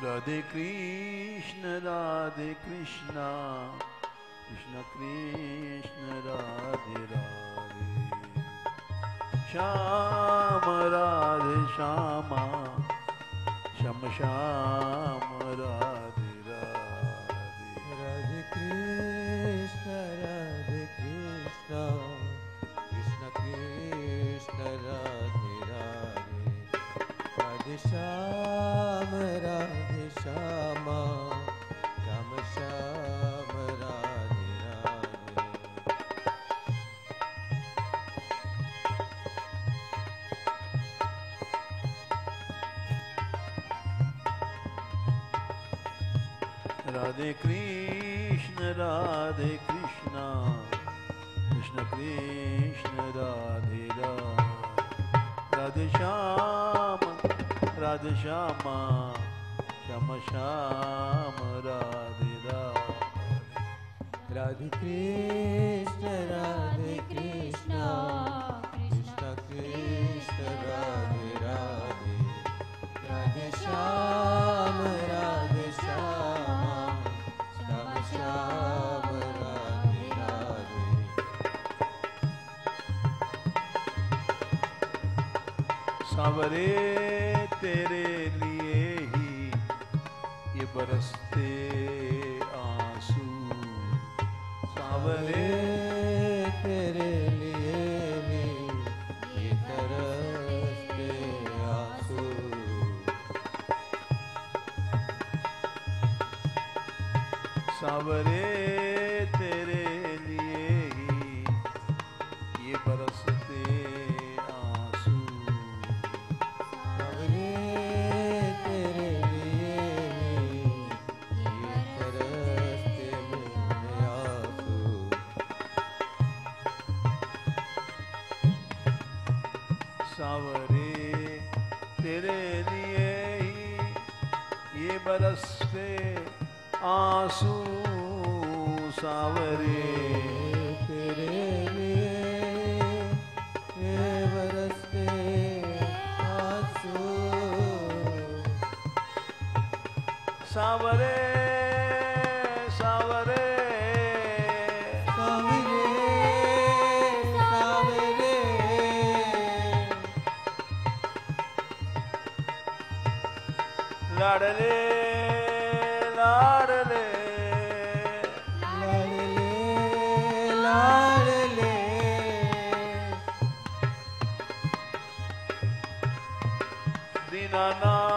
राधे कृष्ण कृष्ण कृष्ण राधे राधे श्याम राधे श्यामा श्याम श्याम राधे राधे राधे कृष्ण कृष्ण कृष्ण राधे राधे राधे श्याम श्यामा श्याम श्याम राधे राधे राधे कृष्ण कृष्ण कृष्ण राधे राधे राधे श्याम श्यामा श्याम श्याम राधे राधे राधे कृष्ण कृष्ण कृष्ण राधे राधे राधे श्याम श्यामा श्याम श्याम राधे राधे सावरे तेरे लिए ही ये बरसते आंसू सावरे तेरे लिए भी ये तरसते आंसू सावरे तेरे लिए ही ये बरसते आंसू सावरे तेरे लिए भी ये तरसते मेरे आंसू सावरे तेरे लिए ही ये बरसते आंसू सावरे तेरे लिए ये बरसते आंसू सावरे सावरे सावरे सावरे लाडले लाडले लाडले लाडले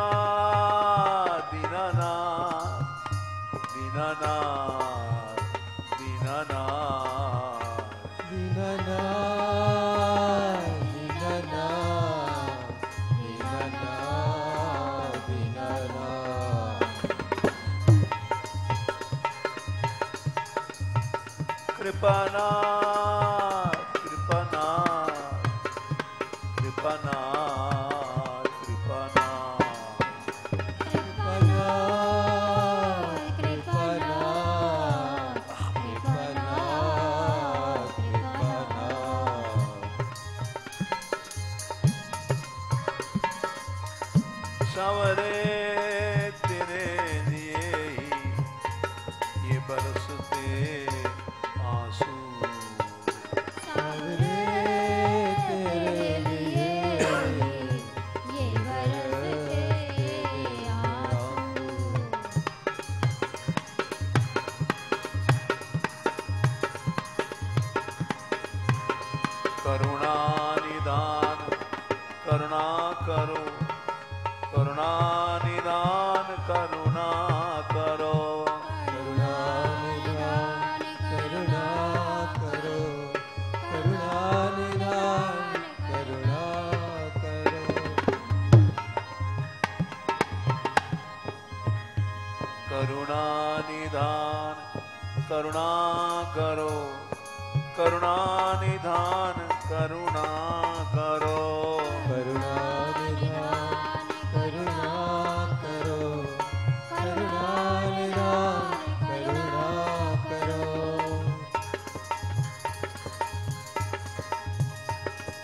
दीनानाथ दीनानाथ दीनानाथ दीनानाथ दीनानाथ दीनानाथ दीनानाथ दीनानाथ कृपानाथ कृपानाथ कृपानाथ कृपानाथ कृपनाथ कृपनाथ सावरे तेरे लिए ही ये बरसते आंसू सावरे तेरे लिए ये बरसते आंसू करुणा निदान करुणा करो करुणा निदान करुणा करो करुणा निधान करुणा करो करुणा निधान करुणा करो करुणा निधान करुणा करो करुणा निधान करुणा करो करुणा निधान करुणा करो करुणा निधान करुणा करो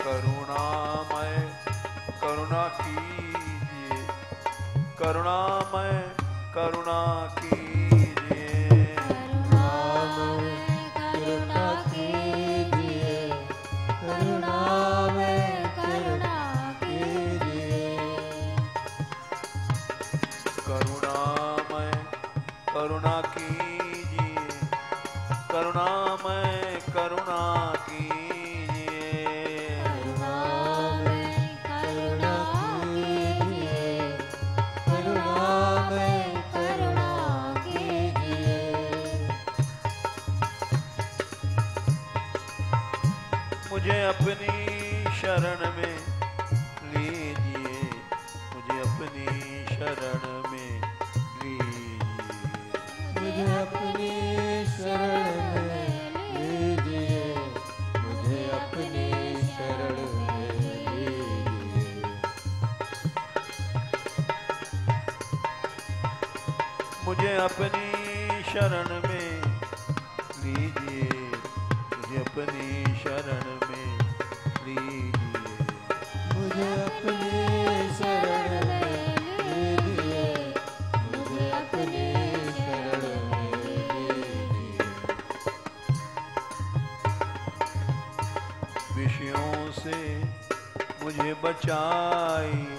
करुणामय करुणा कीजिए करुणामय करुणा कीजिए। करुणामय करुणा कीजिए, करुणामय करुणा कीजिए। करुणामय करुणा कीजिए, करुणामय करुणा कीजिए। करुणामय करुणा कीजिए, करुणामय करुणा कीजिए। मुझे अपनी शरण में लीजिए, मुझे अपनी शरण में लीजिए। मुझे अपनी शरण में लीजिए, मुझे अपनी शरण में लीजिए। मुझे अपनी शरण में लीजिए, मुझे अपनी शरण में लीजिए। मुझे अपनी शरण में लीजिए, मुझे अपनी शरण में लीजिए। विषयों से मुझे बचाइए,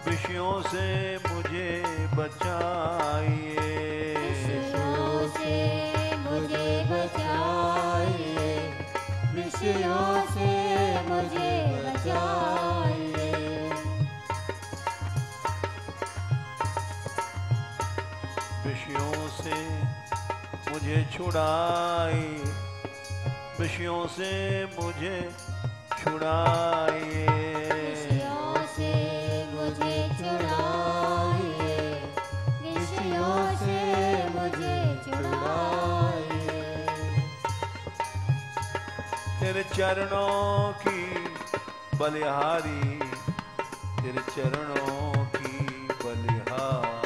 विषयों से मुझे बचाइए। विषयों से मुझे बचाइए, विषयों से मुझे बचाइए। विषयों से मुझे छुड़ाइए, विषयों से मुझे छुड़ाइए। विषयों से मुझे छुड़ाइए, विषयों से मुझे छुड़ाइए। तेरे चरणों की बलिहारी, तेरे चरणों की बलिहारी।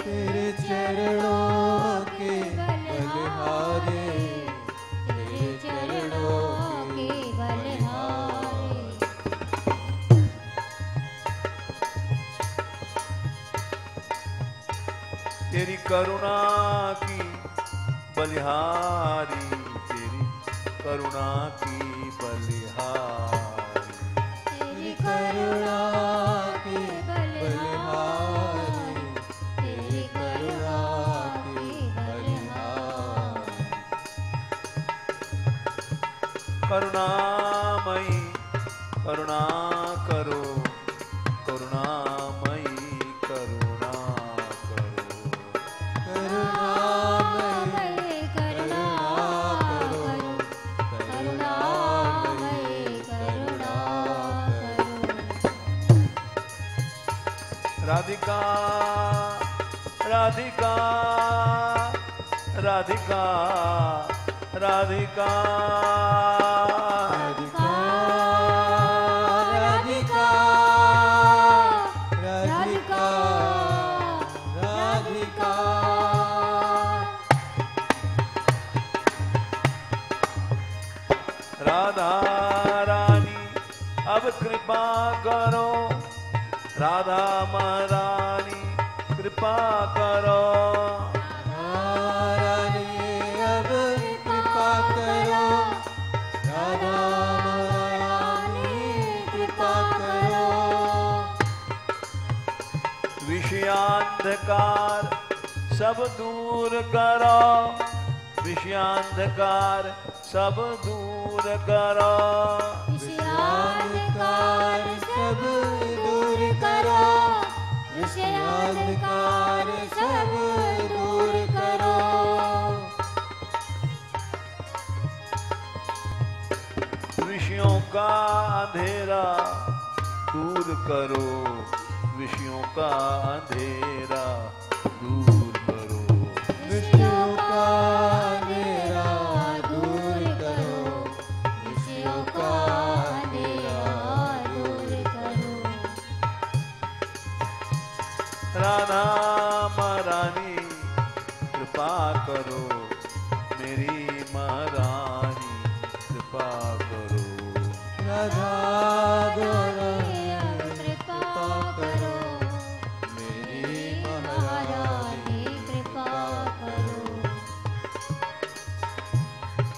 तेरे चरणों के बलिहारी, तेरे चरणों के बलिहारी। तेरी करुणा की बलिहारी, तेरी करुणा की बलिहारी। तेरी करुणा की बलिहारी, तेरी करुणा की बलिहारी। करुणामयी करुणा करो, करुणामयी करुणा करो। करुणामय करुणा करो, करुणामय करुणा करो। राधिका राधिका राधिका राधिका राधिका राधिका राधिका राधा रानी अब कृपा करो, राधा महारानी कृपा करो। रानी अब कृपा करो, राधा महारानी कृपा करो। विषयांधकार सब दूर करो, विषयांधकार सब दूर करो। विषयांधकार सब दूर करो, विषयांधकार सब दूर करो। विषयों का अंधेरा दूर करो, विषयों का अंधेरा दूर करो। विषयों का अंधेरा दूर करो, विषयों का अंधेरा दूर करो। राधा महारानी कृपा करो, मेरी महारानी कृपा करो। राधा कृपा करो, मेरी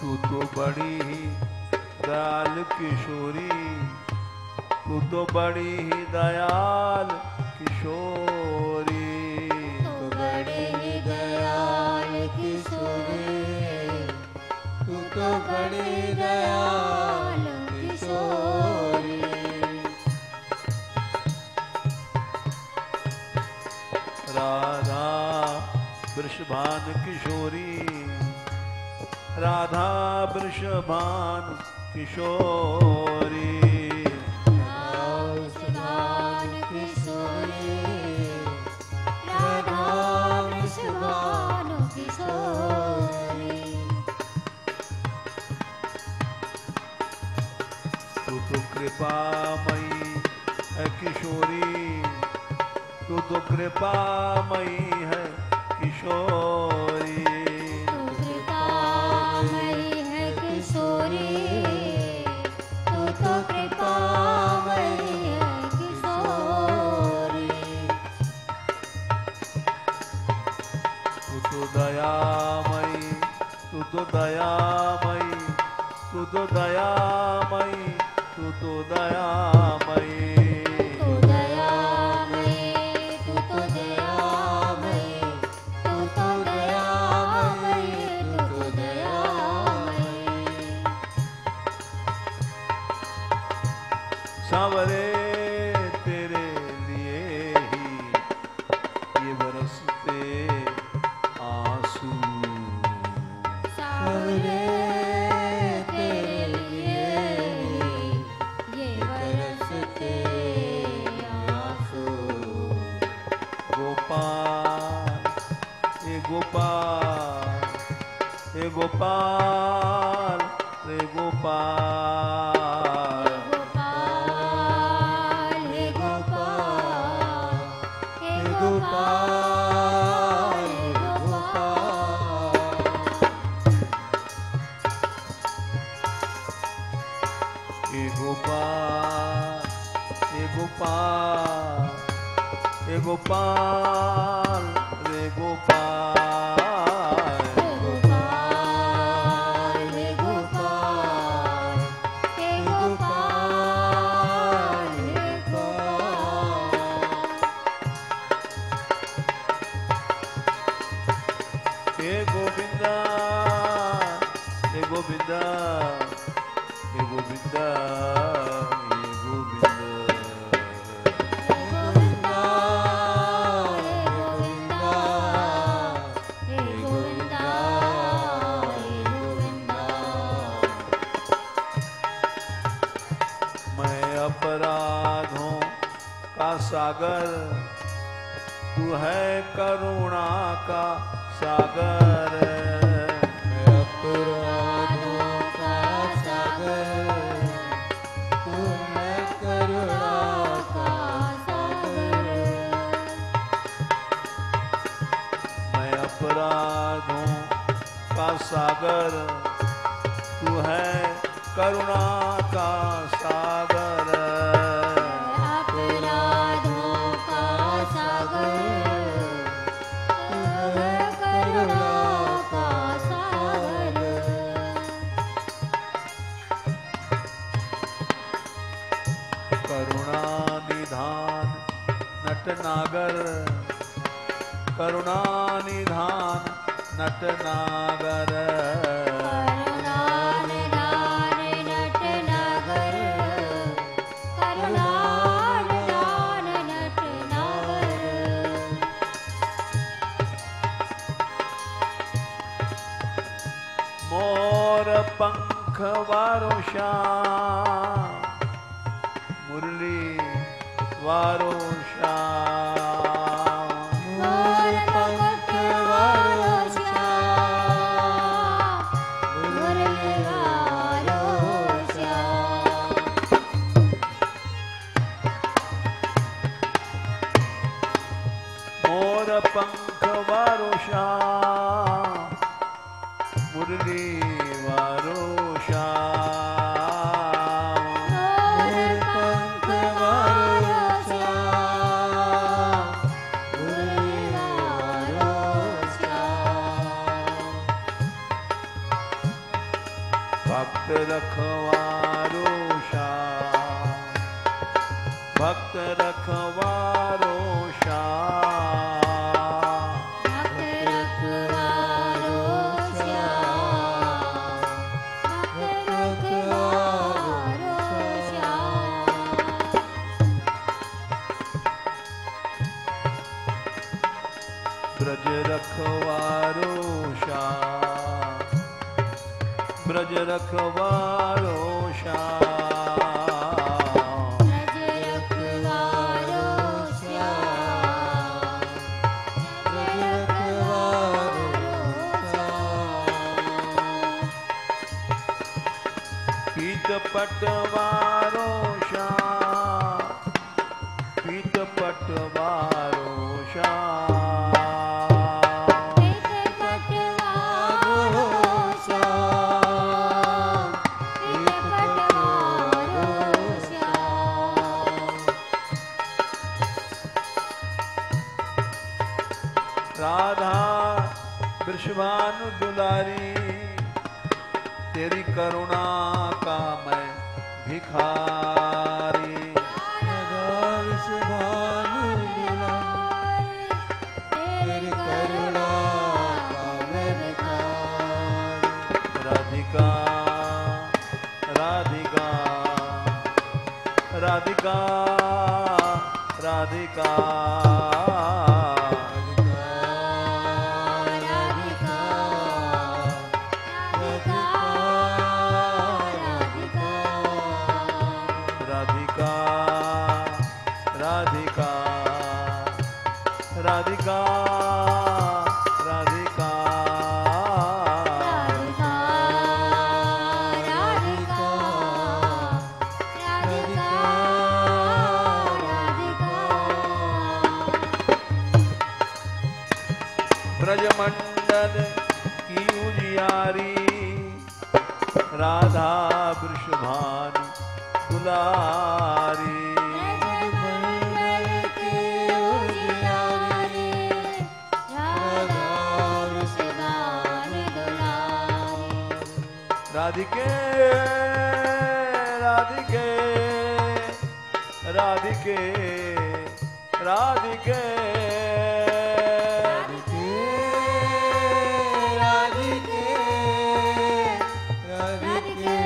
तू तो बड़ी ही दयाल किशोरी, तू तो बड़ी ही दयाल किशोरी, तू बड़ी ही दयाल किशोरी, तू तो बड़ी दयाल किशोरी। राधा वृषभान किशोरी, राधा वृषभान किशोरी, वृषभान किशोरी, राधा वृषभान किशोरी। तू तो कृपामयी है किशोरी, तू तो कृपामयी है किशोरी, तू कृपामयी है किशोरी, तू तो कृपामयी है किशोरी। तू तो दयामयी, तू तो दयामयी, तू तो दयामयी, तू तो दयामयी, तू दयामयी, तू तो दयामयी, तू तो दयामयी, तू तो दयामयी। सांवरे तेरे लिए ही ये बरसते आंसू, सांवरे तेरे लिए ये बरसते आंसू। गोपाल ए गोपाल, ए गोपाल, रे गोपाल, गोपाल हे गोपाल, हे गोपाल, हे गोपाल। ए गोपाल, ए गोपाल, ए गोपाल, रे गोपाल, हे गोपाल, हे गोपाल, हे गोपाल, हे गोपाल। हे गोविंदा, हे गोविंदा, हे गोविंदा, हे गोविंदा, हे गोविंदा, हे गोविंदा। मैं अपराधों का सागर, तू है करुणा का सागर, मैं अपराधों का सागर, तू है करुणा का सागर। मैं अपराधों का सागर, तू है करुणा का सागर, अपराधों का सागर, तू है करुणा का सागर। करुणा निधान नटनागर, करुणा निधान नटनागर, करुणा निधान नटनागर, करुणा निधान नटनागर। मोर पंख वारो श्याम, मुरली वारो श्याम, मोर पंख वारो श्याम, मुरली वारो श्याम। मोर पंख वारो श्याम, मुरली वारो श्याम, मोर पंख वारो श्याम, भक्त रखवारो श्याम, भक्त रखवारो श्याम, भक्त रखवारो श्याम, भक्त रखवारो श्याम। ब्रज रखवारो श्याम, ब्रज रखवारो श्याम, ब्रज रखवारो श्याम, ब्रज रखवारो श्याम। पीत पटवारो श्याम, पीत पटवारो श्याम, पीत पटवारो श्याम, पीत पटवारो श्याम। राधा वृषभानु दुलारी, तेरी करुणा का मैं भिखारी। राधा वृषभानु दुलारी, तेरी करुणा का मैं भिखारी। राधिका राधिका राधिका राधिका राधिका राधिका राधिका राधिका राधिका राधिका राधिका राधिका राधिका। ब्रजमंडल की उजियारी, राधा वृषभानु दुलारी। ब्रजमंडल की उजियारी, राधा वृषभानु दुलारी। राधिके राधिके राधिके राधिके राधिके राधिके राधिके।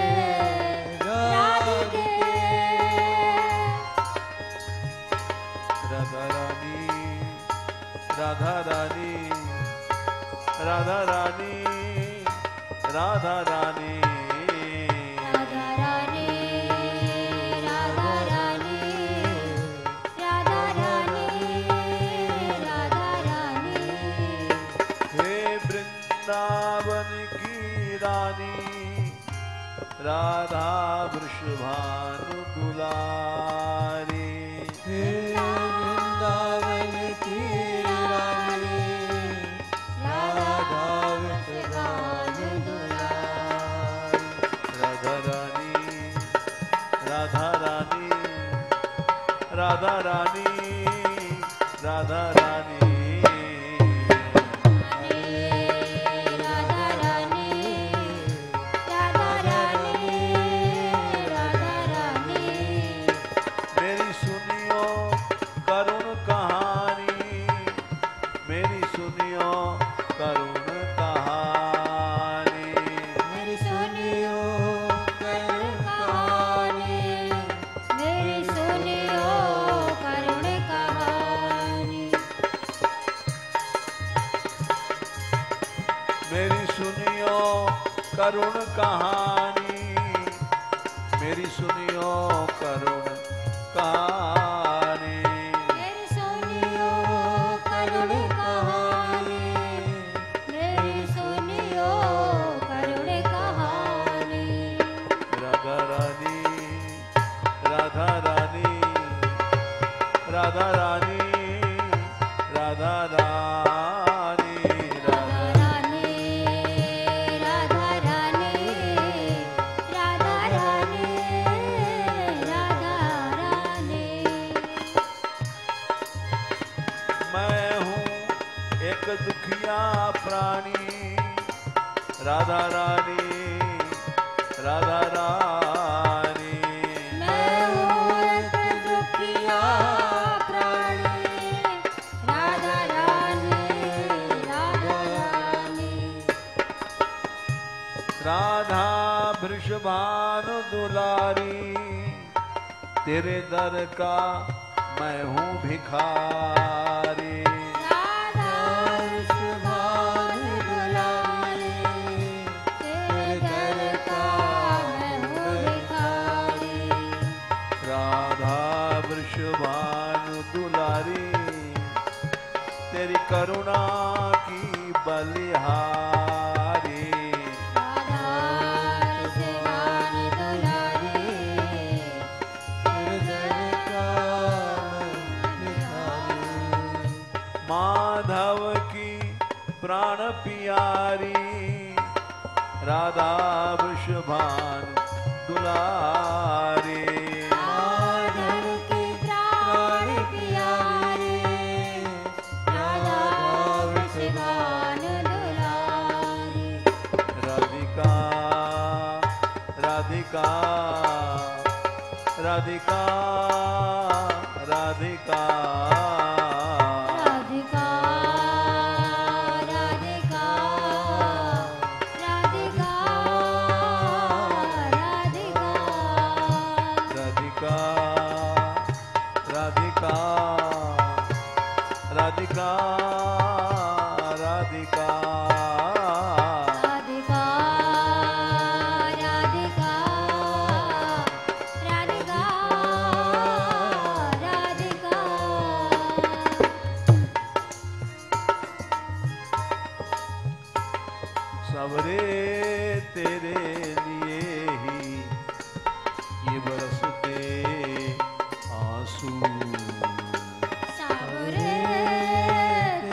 राधा रानी राधा रानी राधा रानी राधा रानी राधा रानी राधा रानी राधा रानी राधा रानी। हे वृंदावन की रानी, राधा वृषभानु दुलारी। हे वृंदावन की रानी, राधा वृषभानु दुलारी। राधा रानी राधा रानी राधा रानी राधा रानी राधा रानी राधा रानी राधा रानी। मेरी सुनियो करुण कहानी, मेरी सुनियो करुण कहानी। मेरी सुनियो करुण कहानी, मेरी सुनियो करुण कहानी। मेरी सुनियो करुण कहानी, मेरी सुनियो करुण कहानी। मेरी सुनियो करुण कहानी, मेरी सुनियो करुण कहानी। राधा रानी राधा रानी राधा रानी राधा रानी राधा रानी राधा रानी राधा रानी राधा रानी। राधा रानी। मैं हूँ एक दुखिया प्राणी, राधा रानी, राधा रानी। राधा वृषभानु दुलारी, तेरे दर का मैं हूँ भिखारी। राधा वृषभानु दुलारी, तेरे दर का मैं हूँ भिखारी। राधा वृषभानु दुलारी, तेरी करुणा की बलिहारी। राधा वृषभानु दुलारी, तेरे दर का मैं भिखारी। माधव की प्राण प्यारी, राधा वृषभानु दुलारी। माधव की प्राण प्यारी, राधा वृषभानु दुलारी। राधिका राधिका राधिका राधिका राधिका राधिका राधिका राधिका राधिका राधिका राधिका राधिका राधिका राधिका राधिका राधिका। सबरे तेरे लिए ही ये बरसते आंसू। सावरे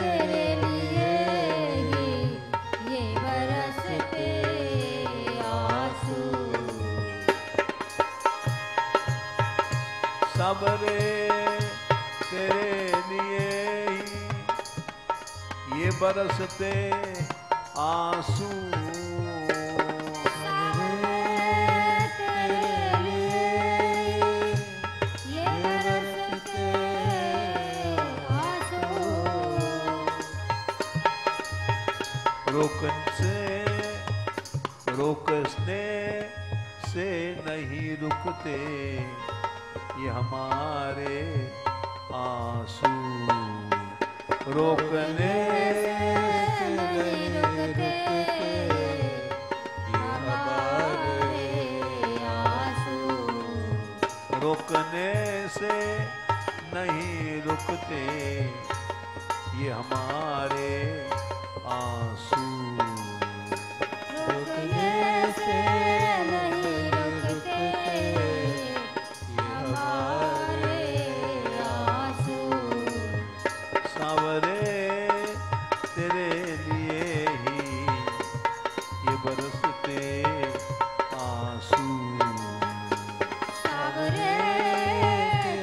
तेरे लिए ही ये बरसते आंसू। सबरे तेरे लिए ही ये बरसते आंसू। तेरे लिए ये बरसते आंसू। रोकने से नहीं रुकते ये हमारे आंसू। रोकने से नहीं रुकते ये हमारे आंसू। रोकने से नहीं रुकते ये हमारे आंसू। रोकने से नहीं रुकते ये हमारे आंसू। सावरे तेरे लिए ही ये बरसते आंसू। सावरे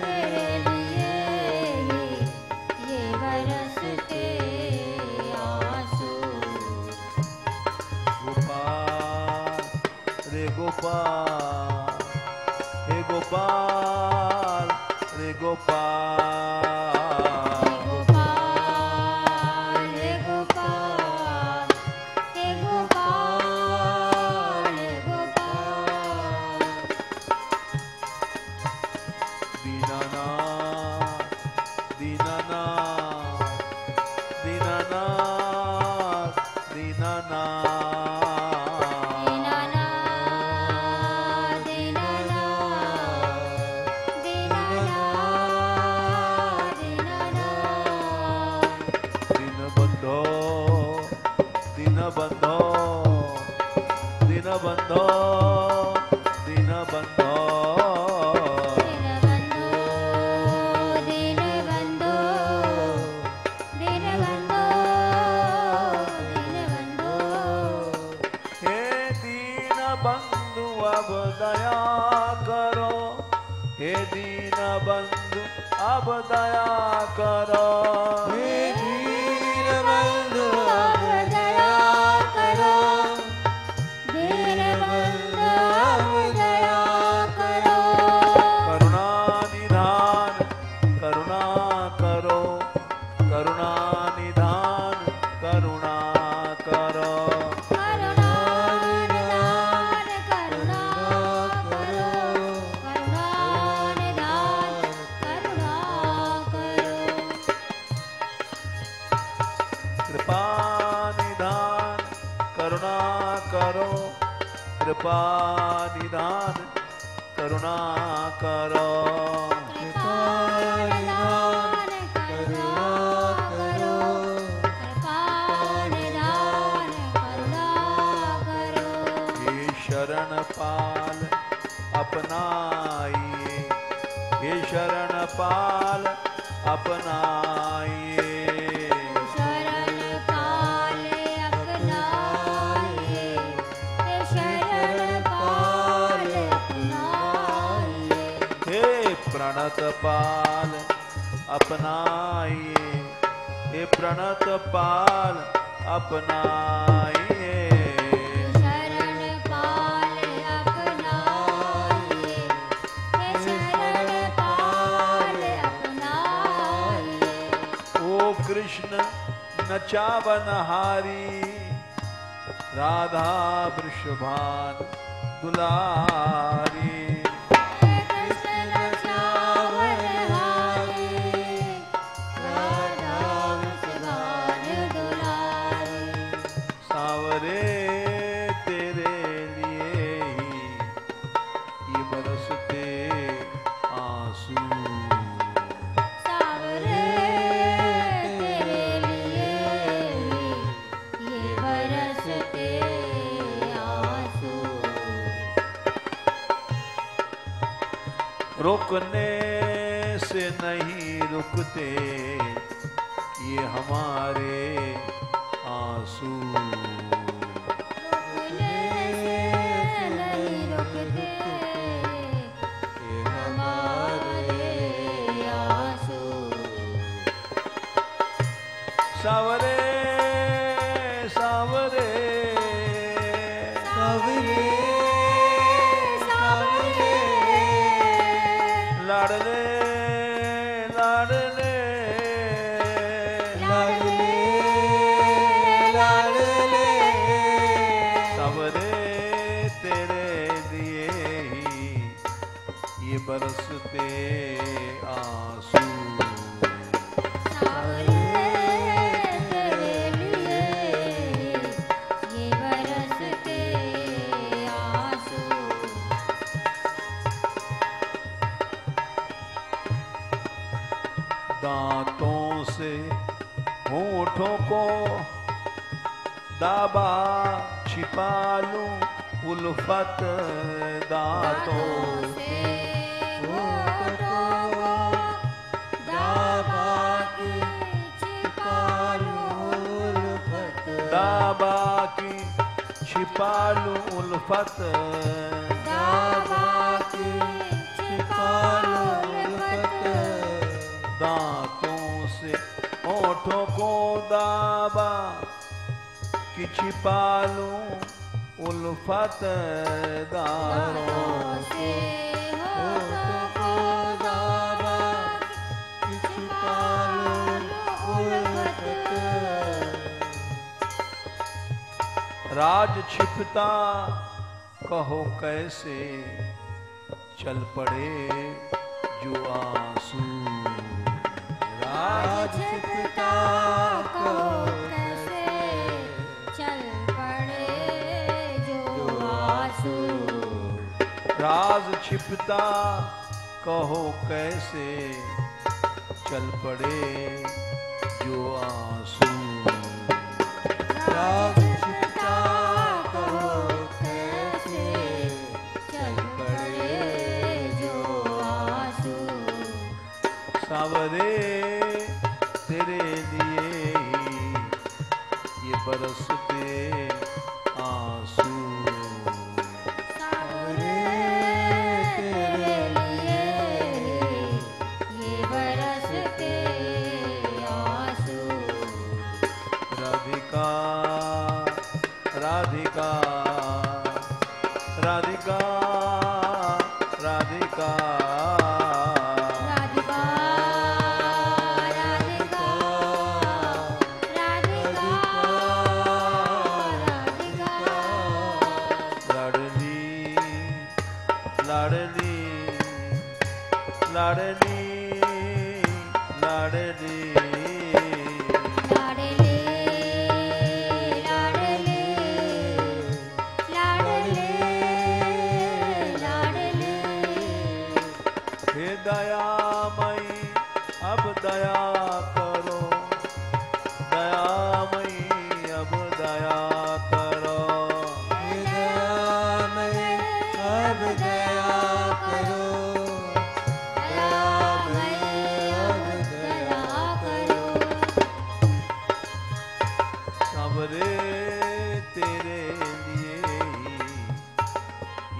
तेरे लिए ही ये बरसते आंसू। गोपाल रे गोपाल, हे गोपाल रे गोपाल। गोपाल हे गोपाल, हे गोपाल हे गोपाल। दीनानाथ दीनानाथ दीनानाथ दीनानाथ। दीनबंधो दीनबंधो दीनबंधो दीनबंधो दीनबंधो दीनबंधो। हे दीनबंधु अब दया करो, हे दीनबंधु अब दया करो। हे दीनबंधु अब दया करो, दीनबंधु कृपा निधान करुणा करो। कृपा निधान करुणा करो। कृपा निधान करुणा करो। हे शरण पाल अपनाइए, हे शरण पाल अपनाइए। शरण पाल अपनाइए। शरण पाल अपनाइए। हे प्रणत पाल अपनाइए, हे प्रणत पाल अपनाइए। शरण पाल अपनाइए। शरण पाल अपनाइए। ओ कृष्ण नचावनहारी, राधा वृषभान दुलारी। कृष्ण चावनहारी, राधा वृषभान दुलारी। सावरे तेरे लिए ही ये बरसते आंसू। सावरे तेरे लिए ये बरसते आंसू। रुकने से नहीं रुकते ये हमारे आंसू। रुकने से नहीं रुकते ये हमारे आंसू। सावरे सावरे सावरे सावरे लाडले लाडले लाडले लाडले। सावरे तेरे लिए ही ये बरसते आंसू। सावरे तेरे लिए ये बरसते आंसू। दांतों से होठों को दाबा छिपा लूं उल्फत। दांतों से होठों को दाबा के छिपा लूं उल्फत। दाबा की छिपा लूं उल्फत। दाबा के छिपा लूं उल्फत। दांतों से होठों को दाबा कि छिपा लूं उल्फत। दांतों से होठों को दाबा के छिपा लूं उल्फत। राज छिपता कहो कैसे चल पड़े जो आंसू। राज छिपता कहो कैसे चल पड़े जो आंसू। राज छिपता कहो कैसे चल पड़े जो आंसू। राज छिपता कहो कैसे चल पड़े जो आंसू। सावरे तेरे लिए ही ये बरसते आंसू। सावरे तेरे लिए ये बरसते आंसू। राधिका राधिका राधिका राधिका राधिका राधिका राधिका राधिका। लाडली लाडली लाडली लाडली लाडले लाडले लाडले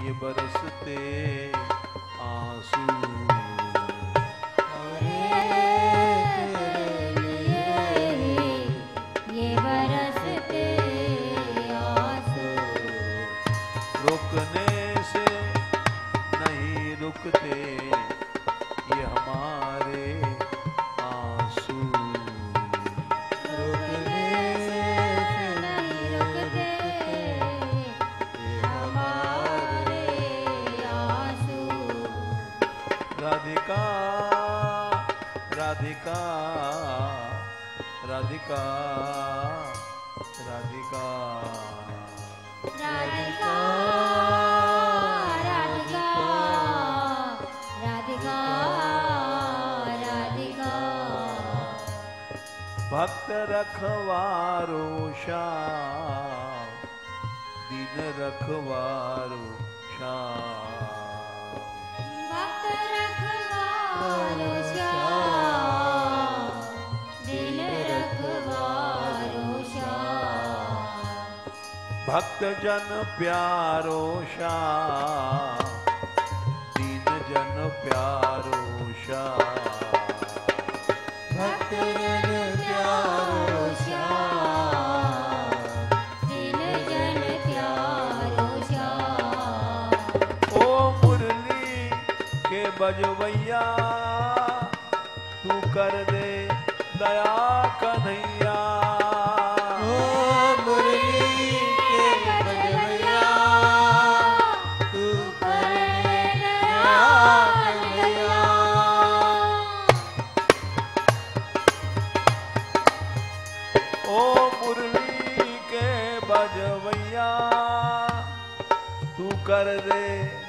ये बरसते आंसू। रुकने से नहीं रुकते ये हमारे आंसू। रुकने से नहीं रुकते ये हमारे आंसू। राधिका राधिका राधिका राधिका राधिका राधिका राधिका राधिका। भक्त रखवारो श्याम, दीन रखवारो श्याम। भक्त रखवारो श्याम, दीन रखवारो श्याम। भक्त जन प्यारो श्याम, दीन जन प्यारो श्याम। भक्त जन प्यारो श्याम, दीन जन प्यारो श्याम। ओ मुरली के बजवैया, तू कर दे दया कन्हैया। ओ मुरली के बजवैया, तू कर दे दया कन्हैया। ओ मुरली के बजवैया, तू कर दे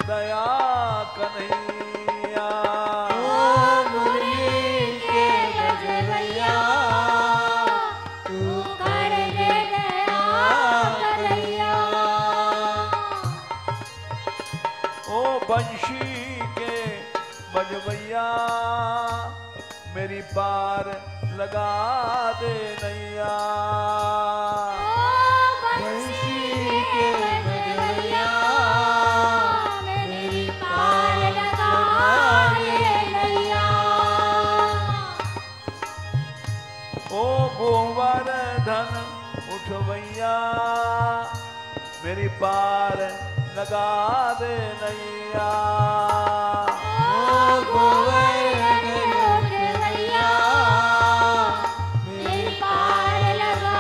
दया कन्हैया। ओ मुरली के बजवैया, तू कर दे दया कन्हैया। ओ बंशी के बजवैया, मेरी पार लगा दे नैया। बंशी के बजवैया, मेरी पार लगा दे नैया। ओ गोवर्धन उठवैया, मेरी पार लगा दे नैया। ओ गोवर्धन उठवैया, मेरी पार लगा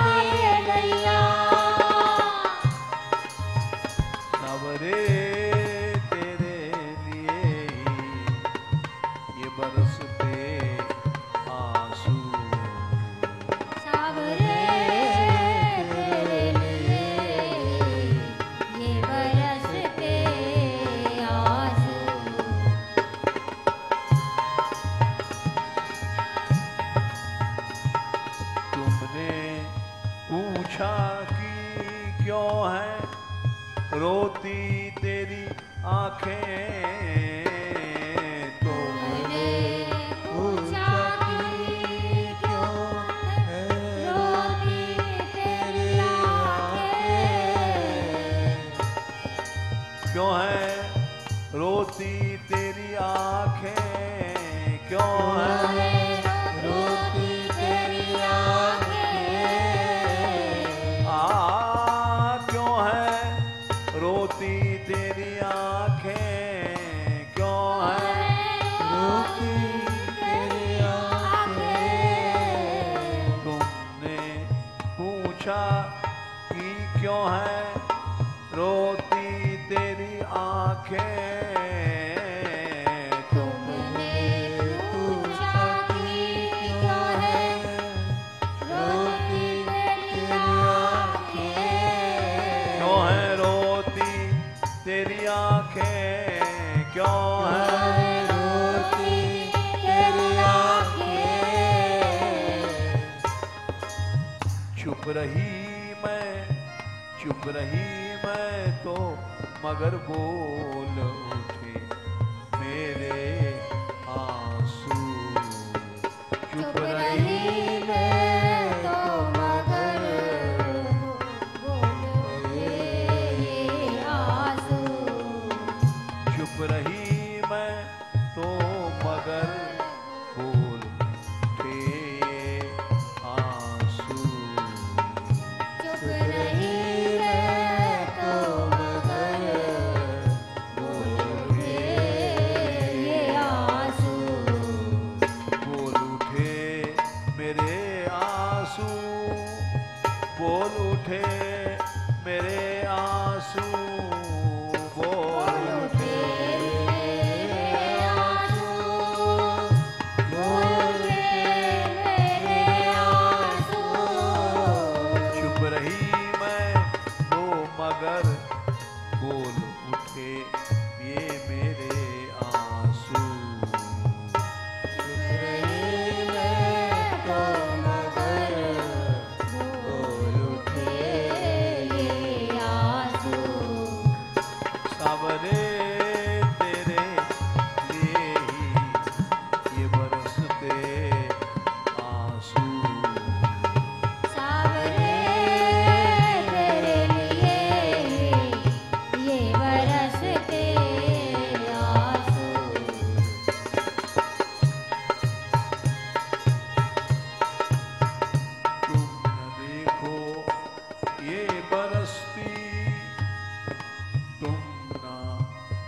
दे नैया। नवरे तेरे लिए ये बरसते आंसू। सावरे तेरे लिए ये बरसते आंसू। तुमने पूछा कि क्यों है रोती तेरी आंखें। तुमने पूछा कि क्यों है रोती तेरी आँखें। क्यों है रोती तेरी आंखें। क्यों है रोती तेरी आँखें। क्यों है रोती तेरी आंखें। क्यों है रोती तेरी आँखें। तुमने पूछा कि क्यों है रोती तेरी आंखें। तुमने पूछा कि क्यों है रोती तेरी आँखें। क्यों है रोती तेरी आंखें। क्यों है रोती तेरी आँखें। चुप रही मैं तो मगर बोल उठे मेरे आंसू। चुप रही मैं तो मगर बोल उठे ये आंसू। सावरे तेरे लिए ही ये बरसते आंसू। सावरे तेरे लिए ये बरसते आंसू। तुम न देखो ये बरसती, तुम न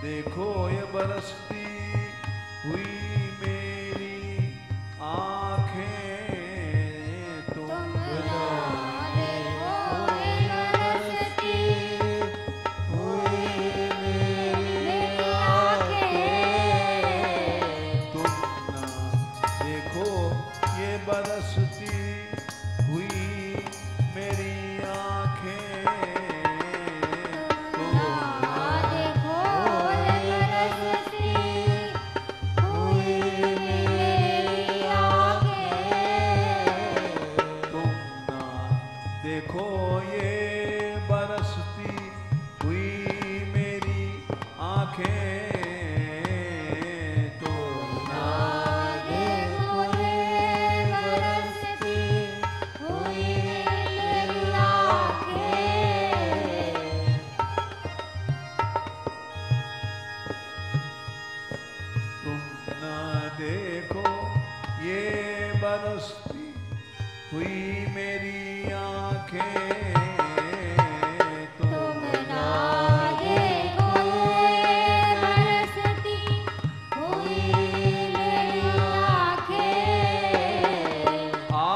देखो ये बरसती हुई मेरी आंखें। तुम तुम न ना देखो ये बरसती हुई मेरी आँखें। तुम न देखो ये बरसती हुई मेरी आंखें। तुम ना देखो ये बरसती हुई मेरी आँखें। तुम ना देखो ये बरसती हुई मेरी आंखें। तुम ना देखो ये बरसती हुई मेरी आँखें। तुम ना देखो ये बरसती हुई मेरी आंखें। तुम ना देखो ये बरसती हुई मेरी आँखें। आ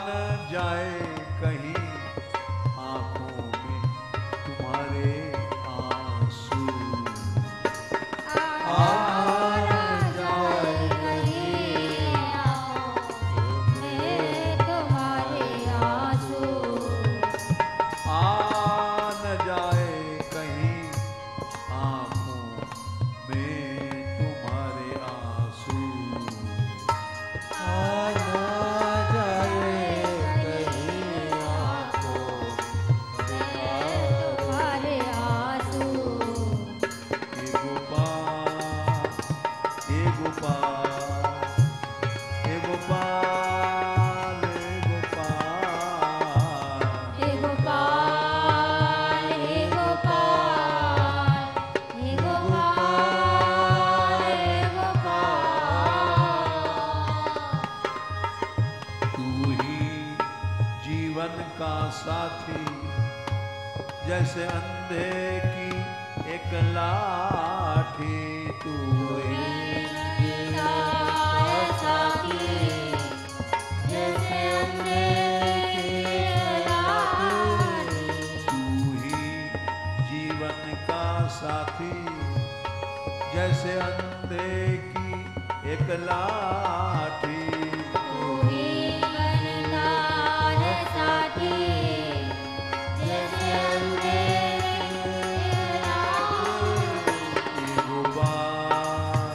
न जाए कहीं आंखों में तुम्हारे आंसू। आना जाए कहीं आँखों में तुम्हारे आंसू। आ न जाए कहीं आंखों में तुम्हारे आंसू। आ ना जाए कहीं आँखों में तुम्हारे आंसू। हे गोपाल, हे गोपाल, हे गोपाल, हे गोपाल। हे गोपाल हे गोपाल हे गोपाल हे गोपाल। तू ही जीवन का साथी, जैसे अंधे की एक लाठी। तू ही जीता है साथी जैसे अंधे की लाठी। तू ही जीवन का साथी, जैसे अंधे की एक लाठी। तू ही बनता है साथी जैसे अंधे की लाठी। हे गोपाल,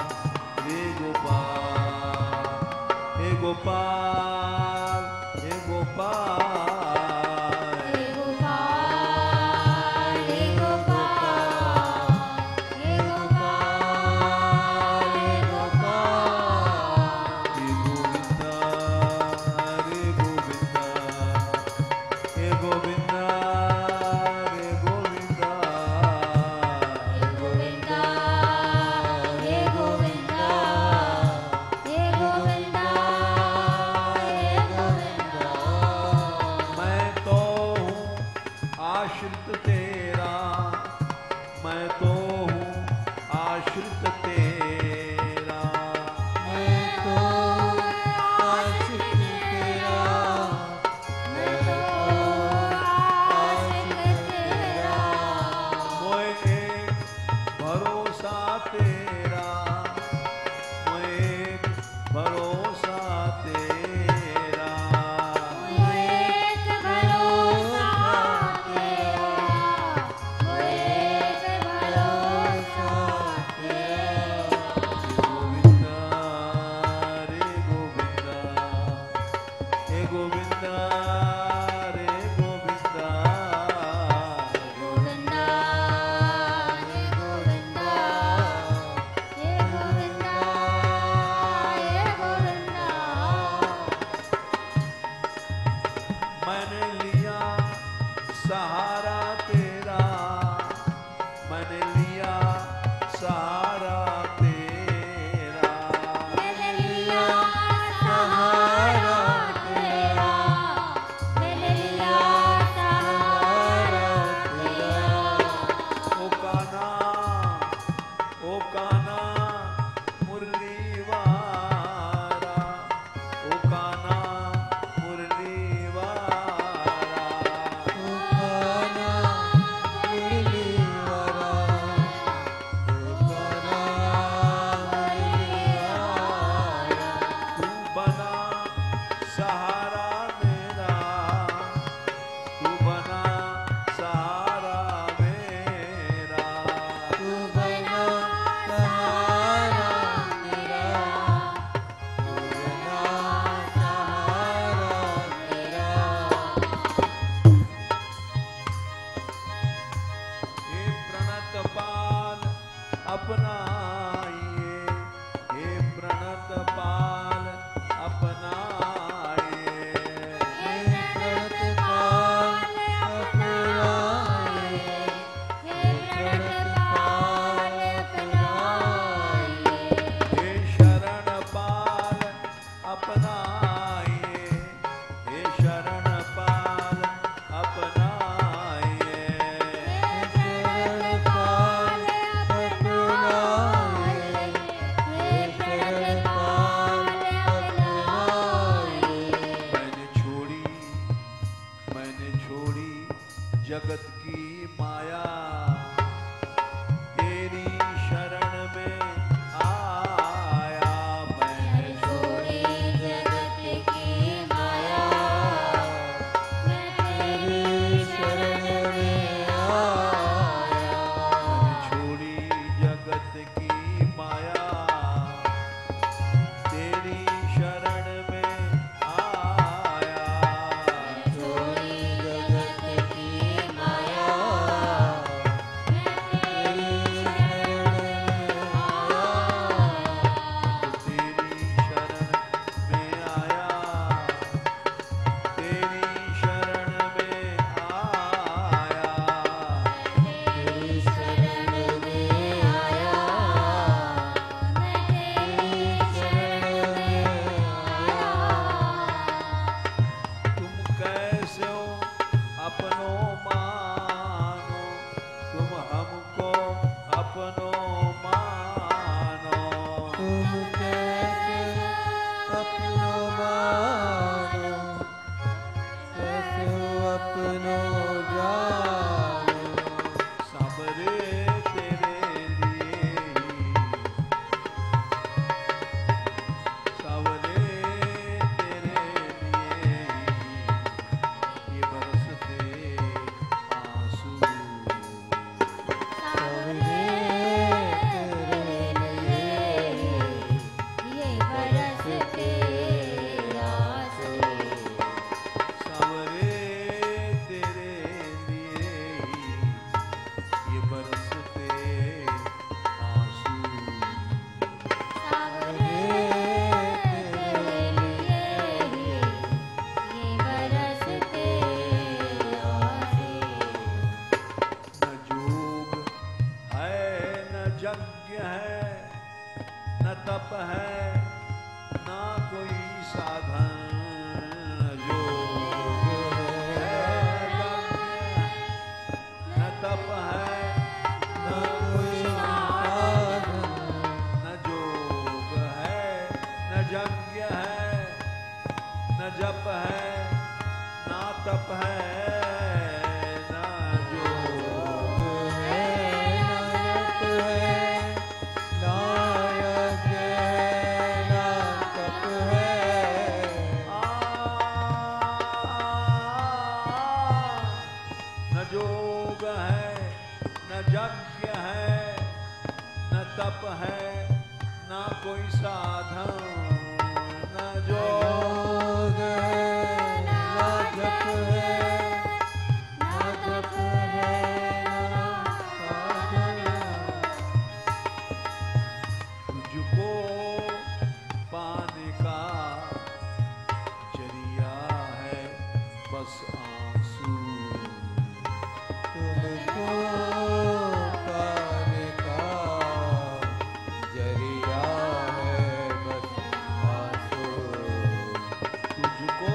हे गोपाल, हे गोपाल, हे गोपाल। हे गोपाल हे गोपाल हे गोपाल हे गोपाल। हे गोविंदा, रे गोविंदा, हे गोविंदा, रे गोविंदा। हे गोविंदा हे गोविंदा हे गोविंदा हे गोविंदा। मैं तो हूँ आश्रित तेरा, मैं तो हूँ आश्रित तेरा। मैं तो आशिक तेरा मैं तो आशिक तेरा। मोए एक भरोसा तेरा, मोए एक भरोसा तेरा। वो एक भरोसा तेरा वो एक भरोसा तेरा। गोविंदा, रे गोविंदा, हे गोविंदा, रे गोविंदा। गोविंदा हे गोविंदा ओ कान्हा मुरली वारा, ओ कान्हा मुरली वारा, ओ कान्हा मुरली वारा, ओ कान्हा मुरली वारा। तू बना सहारा मेरा, तू बना सहारा मेरा, तू बना सहारा मेरा, तू बना सहारा मेरा। हे प्रणत पाल अपनाइए, हे प्रणत पाल अपनाइए, हे प्रणत पाल अपनाए, हे प्रणत पाल अपनाए। हे शरण पाल अपनाइए, हे शरण पाल अपनाइए, शरण पाल अपनाए, हे शरण पाल अपनाए। मैंने छोड़ी जगत की माया, तेरी शरण में आया। मैंने छोड़ी जगत की माया, मैं तेरी शरण में आया। छोड़ी जगत की माया, तेरी शरण में आया। छोड़ी जगत की माया, तेरी शरण में आया। तेरी शरण में आया, तेरी शरण में आया। तेरी शरण में आया, मैं तेरी शरण में आया। तुम कैसे हो अपनो मानो, तुम हमको अपनो मानो। तुम कैसे अपनो मानो, कैसे अपनो जानो। सबरे तेरे लिए ही, सबरे तेरे लिए ही ये बरसते आंसू। सबरे तेरे लिए ये बरसते आंसू। सबरे तेरे लिए ही ये बरसते आंसू। सावरे तेरे लिए ही ये बरसते आंसू। न जोग है न यज्ञ है, न तप है ना कोई साधन। न जोग है न तप है न कोई साधन, न जोग है न यज्ञ है, न जप है ना तप है, न जोग है न जप है, ना यज्ञ है, ना तप है। न जोग है न यज्ञ है न तप है ना कोई साधन। न जोग योग है, ना जप है, ना तप है, ना साधन। तुझको पाने का जरिया है बस आंसू। तुमको पाने का जरिया है बस आंसू। तुझको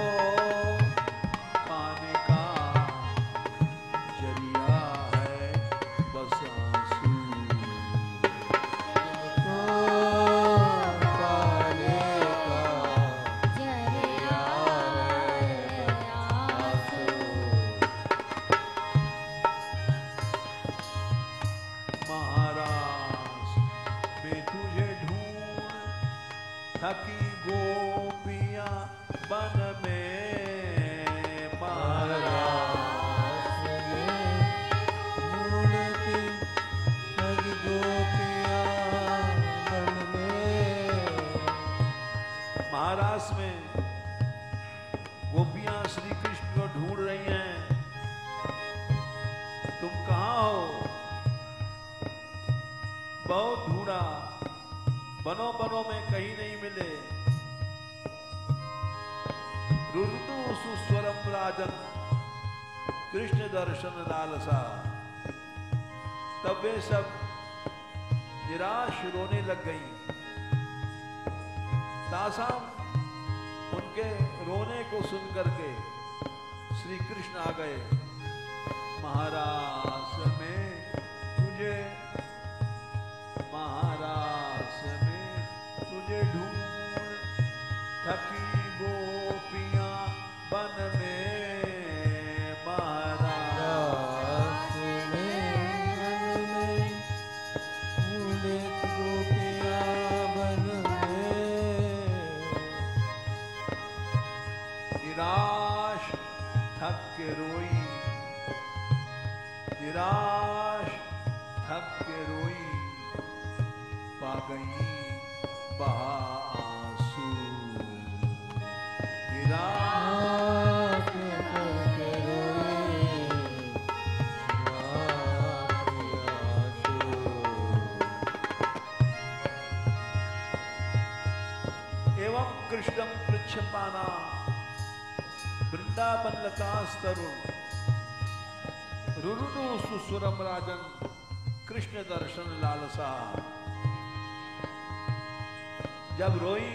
में तुझे ढूंढ थकी गोपियां बन में महाराज ढूंढती थकी गोपियां बन में। महाराज में गोपियां श्री कृष्ण को ढूंढ रही हैं। तुम कहाँ हो? बहुत ढूंढा, बनों बनों में कहीं नहीं मिले। रुदु सुस्वरम राजन कृष्ण दर्शन लालसा। तब वे सब निराश रोने लग गई। तासाम उनके रोने को सुन करके श्री कृष्ण आ गए। महाराज में तुझे, महाराज में तुझे ढूंढ थकी गोपियां बन में महाराज में ढूंढे गोपियां बन में। निराश थक के रोई, निराश थक के रोई, पा गई बहा आंसू। निराश करके रोई आंसू। एवं कृष्णम पृच्छपाना वृंदावन लतास्तरुण रुरुदु सुस्वरम राजन कृष्ण दर्शन लालसा। जब रोई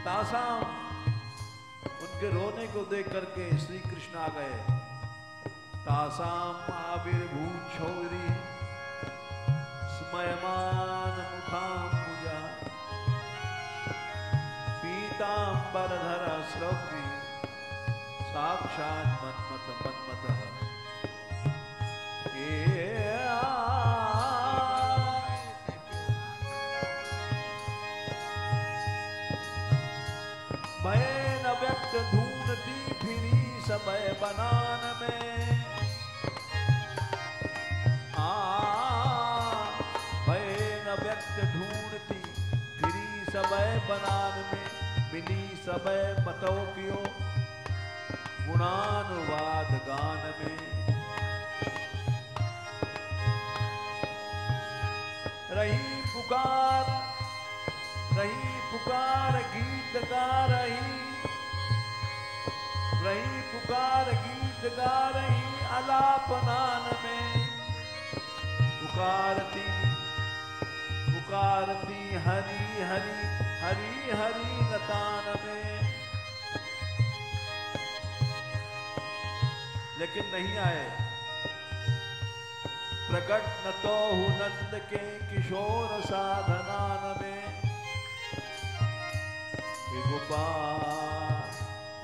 तासाम उनके रोने को देख करके श्री कृष्ण आ गए। तासाम आविर्भूत छौरी स्मयमान मुखाम्बुजा पीतांबरधर श्रव्य साक्षात् मन्मथ मन्मथः। भय न व्यक्त ढूंढती फिरी समय बनान में। भय न व्यक्त ढूंढती फिरी समय बनान में। मिली समय मतोपियो गुणानुवाद गान में। रही पुकार गीत गा रही, रही पुकार गीत गा रही अलापनान में। पुकारती पुकारती हरि हरि हरि हरि नतान में। लेकिन नहीं आए। प्रकट न तो हूँ नंद के किशोर साधनान में। हे गोपाल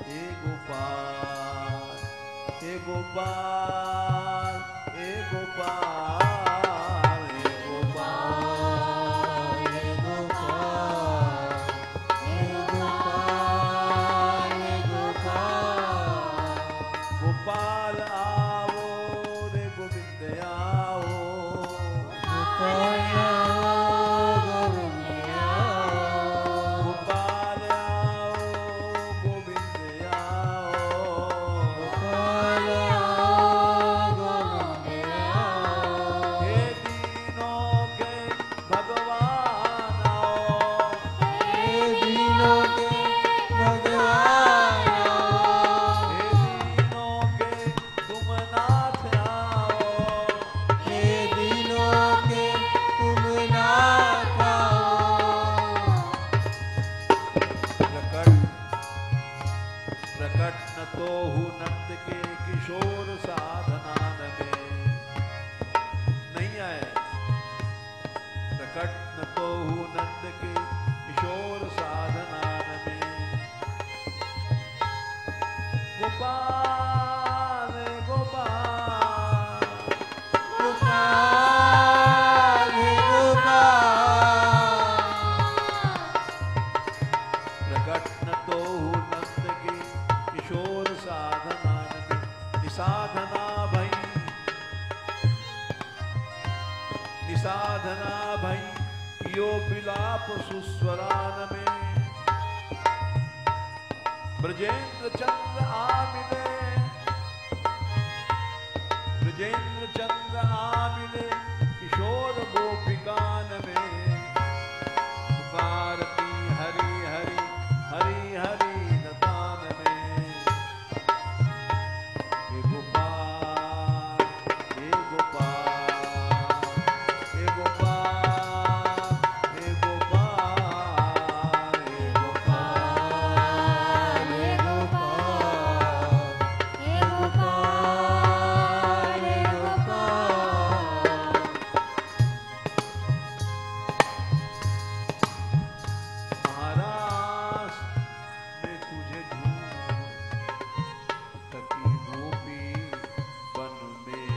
हे गोपाल हे गोपाल हे गोपाल हे गोपाल हे गोपाल हे गोपाल हे गोपाल। गोपाल आओ रे गोविंद आओ। गोपाल गोविंद आओ। गोपाल आओ गोविंद आओ। गोपाल गोविंद आओ। हे दीनों के भगवान आओ। हे दीनों के भगवान आओ। हे दीनों के तुम नाथ आओ। हे दीनों के तुम साधना भई यो विलाप सुस्वरान में ब्रजेंद्र चंद्र आमिले ब्रजेंद्र चंद्र आमिले किशोर गोपिकान में पुकारती हरि हरि हरि हरि नतान में हे गोपाल हे गोपाल हे गोपाल हे गोपाल हे गोपाल हे गोपाल हे गोपाल हे गोपाल महाराज ने तुझे ढूंढ सकी गोपी बन में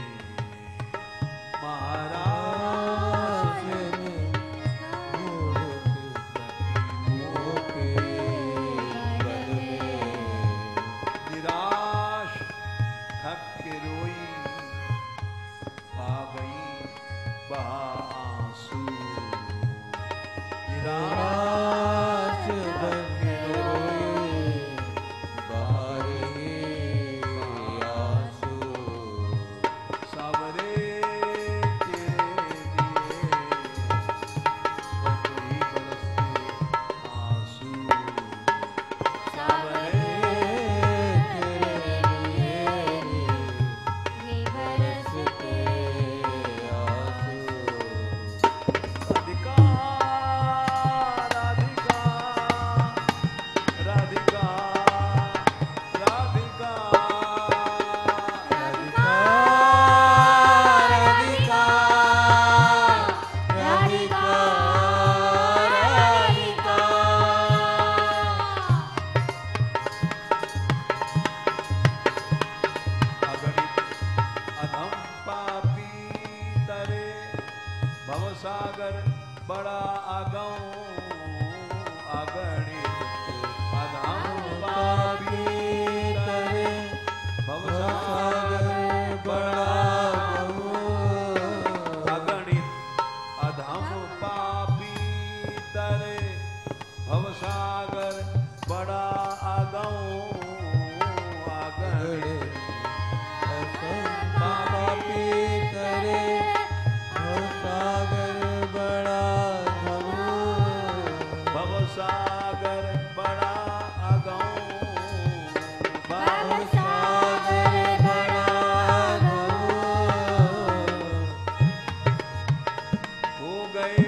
महाराज ने निराश थक के रोई आ गई आंसू निराश थक के रोई सावरे तेरे लिए बरसते आंसू सावरे राधिका राधिका राधिका राधिका अगणित अधम पापी तरे भवसागर बड़ा अगणित अधम पापी तरे भवसागर बड़ा अगणित अधम पापी तरे भवसागर बड़ा अगणित भवसागर बड़ा हो गए